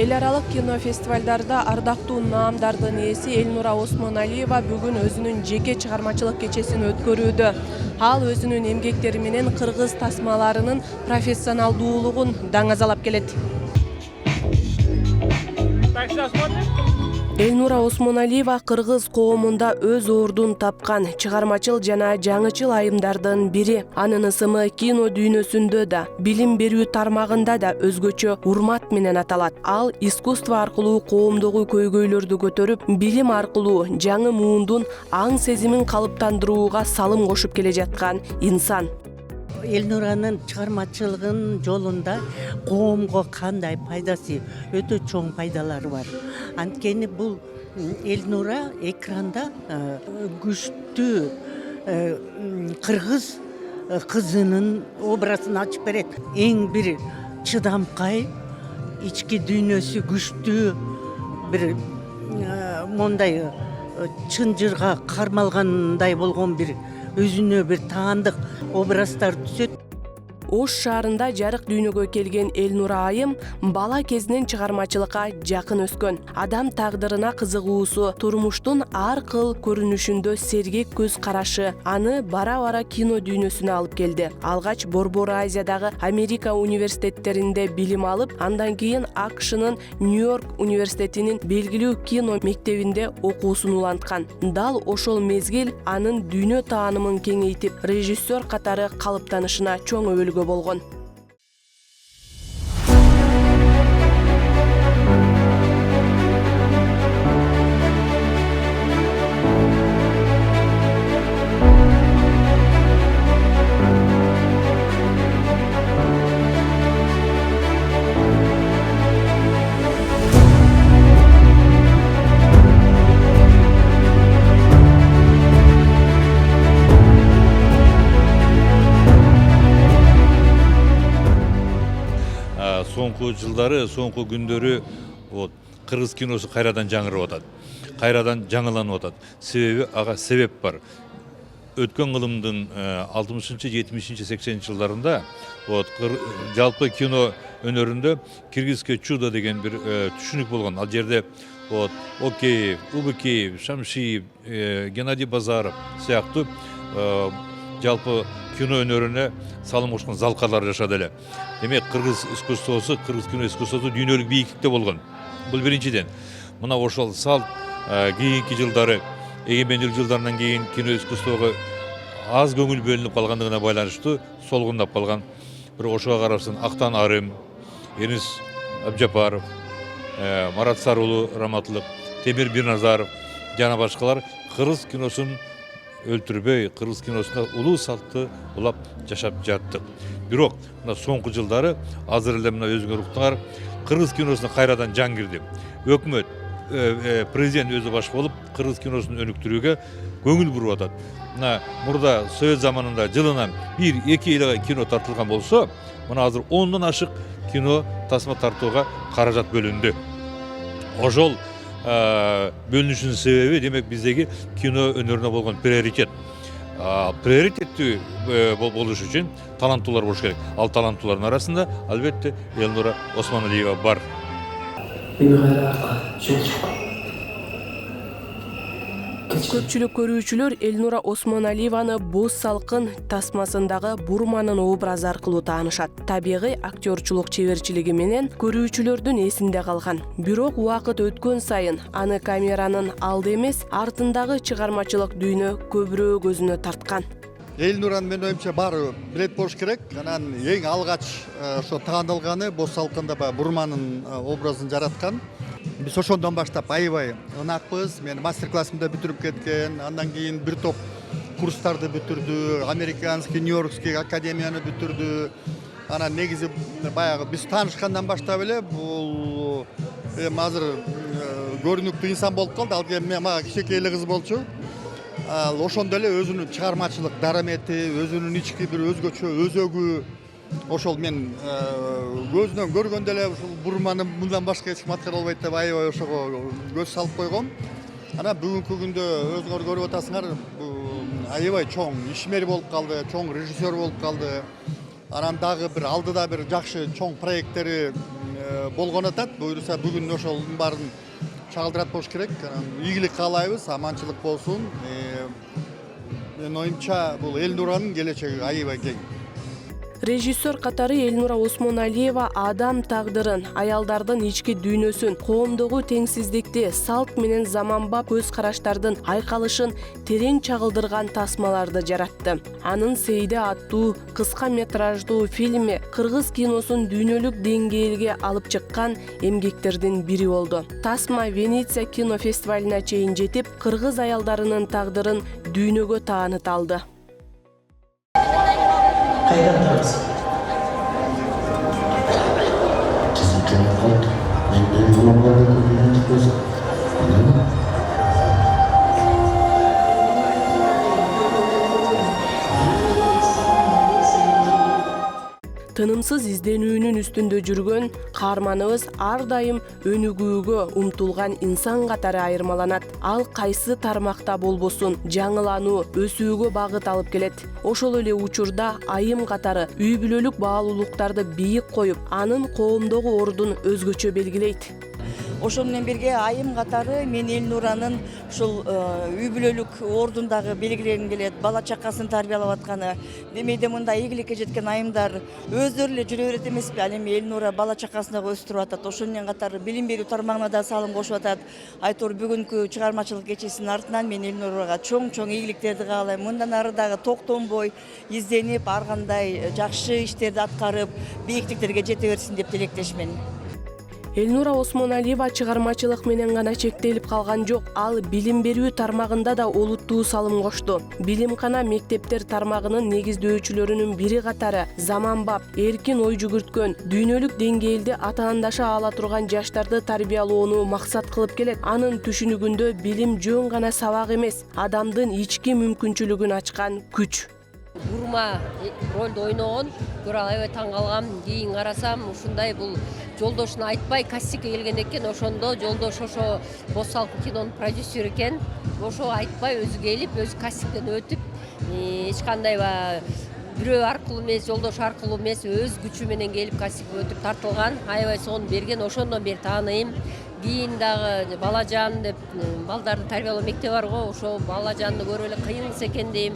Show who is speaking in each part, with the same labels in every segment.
Speaker 1: Эл аралык кино фестивалдарда ардактуу наамдардын ээси Элнура Осмоналиева бүгүн өзүнүн жеке чыгармачылык кечесин өткөрүүдө. Ал өзүнүн эмгектери менен кыргыз тасмаларынын профессионалдуулугун даңазалап келет. Элнура Осмоналиева кыргыз коомунда өз ордун тапкан чыгармачыл жана жаңычыл айымдардын бири. Анын ысымы кино дүйнөсүндө да, билим берүү тармагында да өзгөчө урмат менен аталат. Ал искусство аркылуу коомдогу көйгөйлөрдү көтөрүп, билим аркылуу жаңы муундун аң сезимин калыптандырууга салым кошуп келе жаткан инсан.
Speaker 2: Элнуранын чыгармачылыгынын жолунда коомго кандай пайдасы, өтө чоң пайдалары бар. Анткени бул Элнура экранда күчтүү кыргыз кызынын образын ачып берет. Эң бир чыдамкай, ички дүйнөсү күчтүү бир мондай чын жырга кармалгандай болгон бир өзүнө бир таандык образдар түзөт.
Speaker 1: Ош шаарында жарык дүйнөгө келген Элнура айым бала кезинен чыгармачылыкка жакын өскөн. Адам тагдырына кызыгуусу, турмуштун ар кыл көрүнүшүндө сергек көз карашы аны бара-бара кино дүйнөсүнө алып келди. Алгач Борбор Азиядагы Америка университеттеринде билим алып, андан кийин АКШнын Нью-Йорк университетинин белгилүү кино мектебинде окуусун уланткан. Дал ошол мезгил анын дүйнө таанымын кеңейтип, режиссер катары калыптанышына чоң өбөлгө болгон.
Speaker 3: Соңку жылдары, соңку күндөрү кыргыз киносу кайрадан жаңырып атат. Кайрадан жаңыланып атат. Себеби ага себеп бар. Өткөн кылымдын 60-70 80 жылдарында жалпы кино өнөрүндө киргизский чудо деген бир түшүнүк болгон. Ал жерде Океев, Убыкеев, Шамшиев, Геннадий Базаров сыяктуу жалпы кино өнөрүнө салым кошкон залкалар жашады эле. Демек кыргыз искусствосу, кыргыз кино искусствосу дүйнөлүк бийиктикте болгон. Бул биринчиден. Мына ошол салт кийинки жылдары, эгемендүүлүк жылдарынан кийин кино искусствого аз көңүл бөлүнүп калгандыгына байланыштуу солгундап калган. Бир ошого карасын Актан Арым, Энис Абжапаров, Марат Сарулу раматтылык, Темир Бирназаров жана башкалар кыргыз киносун өлтүрбөй, кыргыз киносунда улуу салтты улап жашап жаттык. Бирок мына соңку жылдары азыр эле мына өзүңөр уктуңар, кыргыз киносуна кайрадан жан кирди. Өкмөт, президент өзү баш болуп, кыргыз киносун өнүктүрүүгө көңүл буруп атат. Мына мурда Совет заманында жылына 1-2 эле кино тартылган болсо, мына азыр 10дон ашык кино тасма тартууга каражат бөлүндү. Ошол бөлүнүшүнүн себеби демек биздеги кино өнөрүнө болгон приоритет. Приоритеттүү болуш үчүн таланттуулар болуш керек. Ал таланттуулардын арасында албетте Элнура Осмоналиева бар.
Speaker 1: Көпчүлүк көрүүчүлөр Элнура Осмоналиеваны Боз салкын тасмасындагы Бурманын образы аркылуу таанышат. Табигый актёрчулук чеберчилиги менен көрүүчүлөрдүн эсинде калган. Бирок убакыт өткөн сайын аны камеранын алды эмес, артындагы чыгармачылык дүйнө көбүрөөк өзүнө тарткан.
Speaker 4: Элнураны менин оюмча баары билет болуш керек. Анан эң алгач ошо таанылганы Боз салкында Бурманын образын жараткан. Биз ошондон баштап аябай ынакпыз. Мен мастер-классымда бүтүрүп кеткен. Андан кийин бир топ курстарды бүтүрдү, американский, нью-йоркский академияны бүтүрдү. Анан негизи баягы биз таанышкандан баштап эле бул азыр көрүнүктүү инсан болуп калды. Ал мага кичинекей эле кыз болчу. Ал ошондо эле өзүнүн чыгармачылык дарамети, өзүнүн ички бир өзгөчө өзөгү, ошол мен көзүнөн көргөндө эле ушул Бурманы мындан башка эч ким аткара албайт деп аябай ошого көз салып койгом. Анан бүгүнкү күндө өзүңөр көрүп атасыңар, аябай чоң ишмер болуп калды, чоң режиссер болуп калды. Анан дагы бир алдыда бир жакшы чоң проекттери болгон атат. Буюрса бүгүн ошонун баарын чагылдырат болуш керек. Ийгилик каалайбыз, аманчылык болсун. Менин оюмча бул Элнуранын келечеги аябай кең.
Speaker 1: Режиссер катары Элнура Осмоналиева адам тагдырын, аялдардын ички дүйнөсүн, коомдогу теңсиздикти, салт менен заманбап көз караштардын айкалышын терең чагылдырган тасмаларды жаратты. Анын Сейде аттуу кыска метраждуу фильми кыргыз киносун дүйнөлүк деңгээлге алып чыккан эмгектердин бири болду. Тасма Венеция кинофестивалына чейин жетип, кыргыз аялдарынын тагдырын дүйнөгө тааныт алды.
Speaker 5: Қайдан табасың? Қызым қалды. Мен ғаламларды көргенді көзім.
Speaker 1: Тынымсыз изденүүнүн үстүндө жүргөн каарманыбыз ар дайым өнүгүүгө умтулган инсан катары айырмаланат. Ал кайсы тармакта болбосун жаңылануу, өсүүгө багыт алып келет. Ошол эле учурда айым катары үй бүлөлүк баалуулуктарды бийик коюп, анын коомдогу ордун өзгөчө белгилейт.
Speaker 6: Ошол менен бирге айым катары мен Элнуранын ушул үй бүлөлүк ордундагы белгилергим келет. Бала чакасын тарбиялап атканы. Демейде мындай ийгиликке жеткен айымдар өздөрү эле жүрө берет эмеспи? Ал эми Элнура бала чакасын дагы өстүрүп атат. Ошол менен катары билим берүү тармагына да салым кошуп атат. Айтор бүгүнкү чыгармачылык кечесинин артынан мен Элнурага чоң ийгиликтерди каалайм. Мындан ары дагы токтонбой изденип, ар кандай жакшы иштерди аткарып, бийиктиктерге жете берсин деп тилектешмин.
Speaker 1: Элнура Осмоналиева чыгармачылык менен гана чектелип калган жок. Ал билим берүү тармагында да олуттуу салым кошту. Билимкана мектептер тармагынын негиздөөчүлөрүнүн бири катары заманбап, эркин ой жүгүрткөн, дүйнөлүк деңгээлде атаандаша ала турган жаштарды тарбиялоону максат кылып келет. Анын түшүнүгүндө билим жөн гана сабак эмес, адамдын ички мүмкүнчүлүгүн ачкан күч.
Speaker 7: Бурма ролду ойногон, көрө аябай таң калгам. Кийин карасам, ушундай бул жолдошуна айтпай кастингге келген экен. Ошондо жолдош ошо Босалкы кинонун продюсери экен. Ошо айтпай өзү келип, өзү кастингден өтүп, эч кандай бирөө аркылуу эмес, жолдош аркылуу эмес, өз күчү менен келип кастингге өтүп тартылган. Аябай сонун берген. Ошондон бери тааныйм. Кийин дагы Балажан деп балдарды тарбиялоо мектеби бар го. Ошо Балажанды көрүп эле кыйын экен дейм.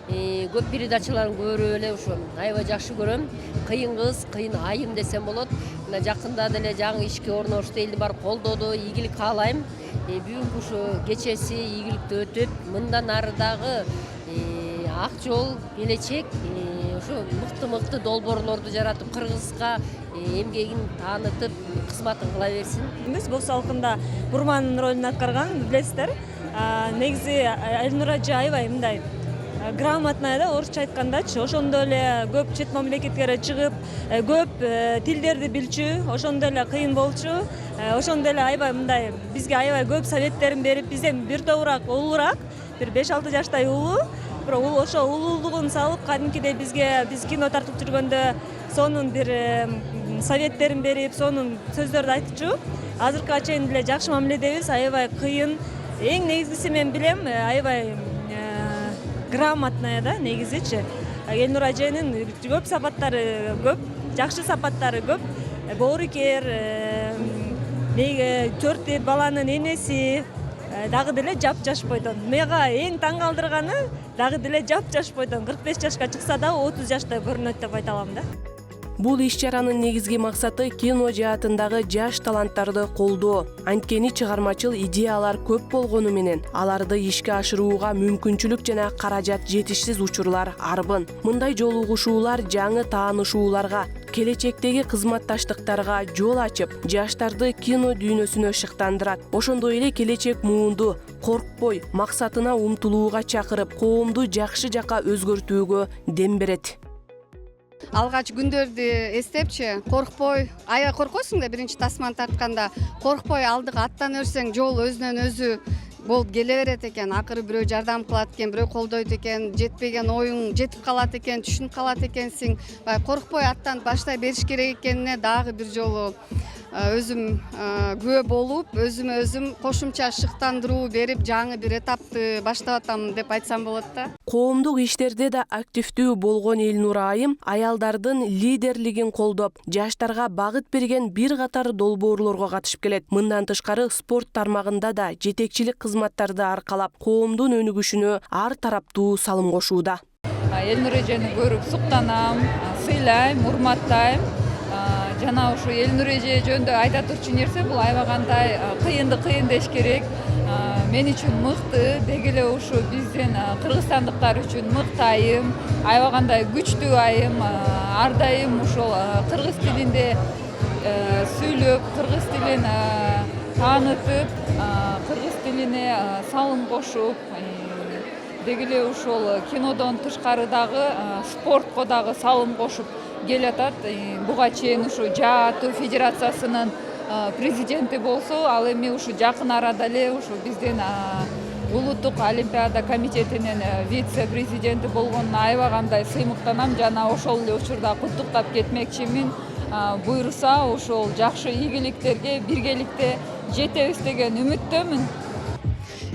Speaker 7: Көп передачаларын көрүп эле ошо аябай жакшы көрөм. Кыйын кыз, кыйын айым десем болот. Мына жакында деле жаңы ишке орношту, элдин баары колдоду, ийгилик каалайм. Бүгүнкү ушу кечеси ийгиликтүү өтүп, мындан ары дагы ак жол, келечек ошо мыкты долбоорлорду жаратып, кыргызга эмгегин таанытып, кызматын кыла берсин.
Speaker 8: Биз Босалкында Бурманын ролун аткарган, билесиздер. Негизи Элнура аябай мындай грамотная да, орусча айткандачы, ошондой эле көп чет мамлекетке чыгып, көп тилдерди билчү, ошондой эле кыйын болчу. Ошондой эле аябай мындай бизге аябай көп советтерин берип, бизден бир топурак улуураак, бир 5-6 жаштай улуу. Бирок ошо улуулугун салып, кадимкидей биз кино тартып жүргөндө сонун бир советтерин берип, сонун сөздөрдү айтчу. Азыркыга чейин деле жакшы мамиледебиз, аябай кыйын. Эң негизгиси мен билем, аябай грамотная да, негизичи. Элнура эженин көп сапаттары көп, жакшы сапаттары көп. Боорукер, 4 баланын энеси, дагы деле жап-жаш бойдон. Мага эң таң калтырганы дагы деле жап-жаш бойдон. 45 жашка чыкса да 30 жашта көрүнөт деп айта алам да.
Speaker 1: Бул иш-чаранын негизги максаты кино жаатындагы жаш таланттарды колдоо. Анткени чыгармачыл идеялар көп болгону менен аларды ишке ашырууга мүмкүнчүлүк жана каражат жетишсиз учурлар арбын. Мындай жолугушуулар жаңы таанышууларга, келечектеги кызматташтыктарга жол ачып, жаштарды кино дүйнөсүнө шыктандырат. Ошондой эле келечек муунду коркпой, максатына умтулууга чакырып, коомду жакшы жака өзгөртүүгө дем берет.
Speaker 9: Алгач күндөрдү эстепчи, коркпой, аябай коркосуң да биринчи тасманы тартканда, коркпой алдыга аттан өрсөң, жол өзүнөн өзү болуп келе берет экен. Акыры бирөө жардам кылат экен, бирөө колдойт экен, жетпеген оюң жетип калат экен, түшүнүп калат экенсиң. Коркпой аттан баштай бериш керек экенине дагы бир жолу өзүм күбө болуп, өзүмө өзүм кошумча шыктандыруу берип, жаңы бир этапты баштап атам деп айтсам болот да.
Speaker 1: Коомдук иштерде да активдүү болгон Элнура айым аялдардын лидерлигин колдоп, жаштарга багыт берген бир катар долбоорлорго катышып келет. Мындан тышкары спорт тармагында да жетекчилик кызматтарды аркалап, коомдун өнүгүшүнө ар тараптуу салым кошууда.
Speaker 10: Элнура эжени көрүп суктанам, сыйлайм, урматтайм. Жана ушу Элнура эже жөнүндө айта турчу нерсе бул аябагандай кыйынды кыйын деш керек. Мен үчүн мыкты, деги эле ушу биздин кыргызстандыктар үчүн мыкты айым, аябагандай күчтүү айым. Ар дайым ушул кыргыз тилинде сүйлөп, кыргыз тилин таанытып, кыргыз тилине салым кошуп, деги эле ушул кинодон тышкары дагы спортко дагы салым кошуп келатат. Буга чейин ушу ЖААТУ федерациясынын президенти болсо, ал эми ушу жакын арада эле ушу биздин улуттук олимпиада комитетинин вице-президенти болгонуна аябагандай сыймыктанам жана ошол эле учурда куттуктап кетмекчимин. Буйруса ошол жакшы ийгиликтерге биргеликте жетебиз деген үмүттөмүн.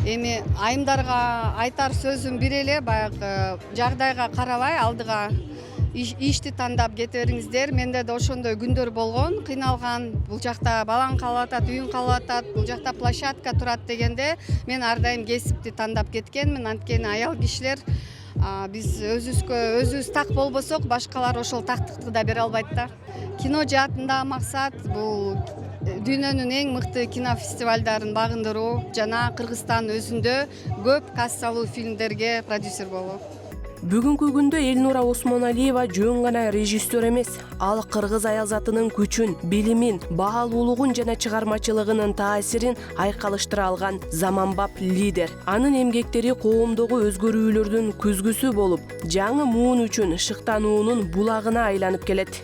Speaker 9: Эми айымдарга айтар сөзүм бир эле, баягы жагдайга карабай алдыга ишти тандап кете бериңиздер. Менде да ошондой күндөр болгон, кыйналган. Бул жакта балаң калып атат, үйүң калып атат, бул жакта площадка турат дегенде мен ар дайым кесипти тандап кеткенмин. Анткени аял кишилер биз өзүбүз так болбосок, башкалар ошол тактыкты да бере албайт да. Кино жаатында максат бул дүйнөнүн эң мыкты кинофестивалдарын багындыруу жана Кыргызстан өзүндө көп кассалуу фильмдерге продюсер болуу.
Speaker 1: Бүгүнкү күндө Элнура Осмоналиева жөн гана режиссер эмес, ал кыргыз аялзатынын күчүн, билимин, баалуулугун жана чыгармачылыгынын таасирин айкалыштыра алган заманбап лидер. Анын эмгектери коомдогу өзгөрүүлөрдүн күзгүсү болуп, жаңы муун үчүн шыктануунун булагына айланып келет.